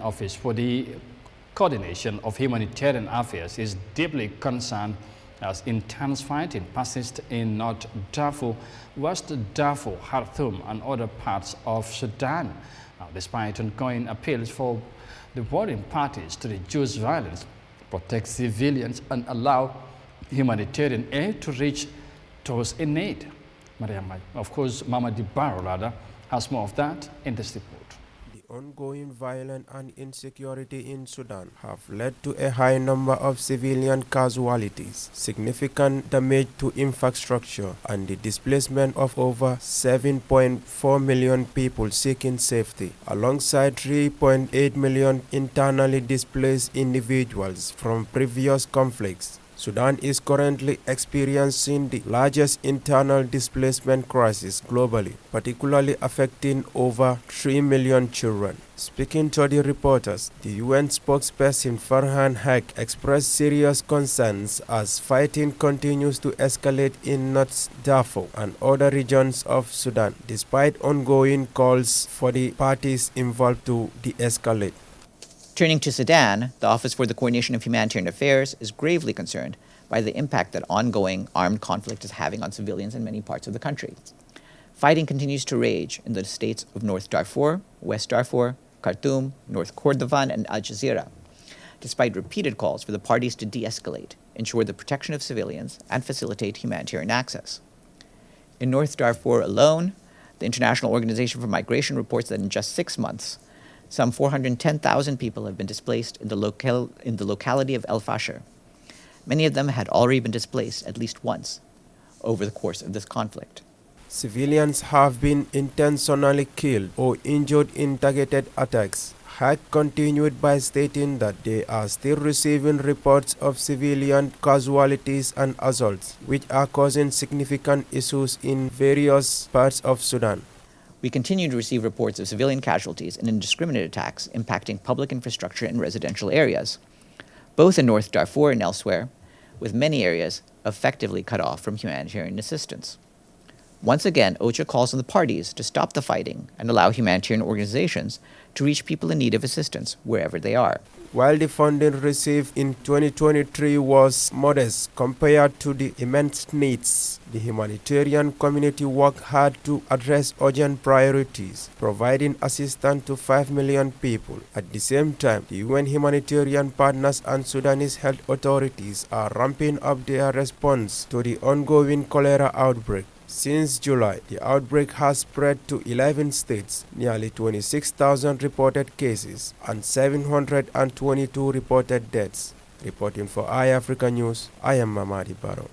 Office for the Coordination of Humanitarian Affairs is deeply concerned as intense fighting persists in North Darfur, West Darfur, Khartoum and other parts of Sudan. Now, despite ongoing appeals for the warring parties to reduce violence, protect civilians and allow humanitarian aid to reach those in need. Of course, Mama Dibaro has more of that in this report. The ongoing violence and insecurity in Sudan have led to a high number of civilian casualties, significant damage to infrastructure, and the displacement of over 7.4 million people seeking safety, alongside 3.8 million internally displaced individuals from previous conflicts. Sudan is currently experiencing the largest internal displacement crisis globally, particularly affecting over 3 million children. Speaking to the reporters, the UN spokesperson Farhan Haq expressed serious concerns as fighting continues to escalate in North Darfur and other regions of Sudan, despite ongoing calls for the parties involved to de-escalate. Turning to Sudan, the Office for the Coordination of Humanitarian Affairs is gravely concerned by the impact that ongoing armed conflict is having on civilians in many parts of the country. Fighting continues to rage in the states of North Darfur, West Darfur, Khartoum, North Kordofan, and Al Jazeera, despite repeated calls for the parties to de-escalate, ensure the protection of civilians, and facilitate humanitarian access. In North Darfur alone, the International Organization for Migration reports that in just 6 months, some 410,000 people have been displaced in the locality of El Fasher. Many of them had already been displaced at least once over the course of this conflict. Civilians have been intentionally killed or injured in targeted attacks. Haq continued by stating that they are still receiving reports of civilian casualties and assaults, which are causing significant issues in various parts of Sudan. We continue to receive reports of civilian casualties and indiscriminate attacks impacting public infrastructure in residential areas, both in North Darfur and elsewhere, with many areas effectively cut off from humanitarian assistance. Once again, Ocha calls on the parties to stop the fighting and allow humanitarian organizations to reach people in need of assistance wherever they are. While the funding received in 2023 was modest compared to the immense needs, the humanitarian community worked hard to address urgent priorities, providing assistance to 5 million people. At the same time, the UN humanitarian partners and Sudanese health authorities are ramping up their response to the ongoing cholera outbreak. Since July, the outbreak has spread to 11 states, nearly 26,000 reported cases, and 722 reported deaths. Reporting for Eyeafrica News, I am Mamadi Barrow.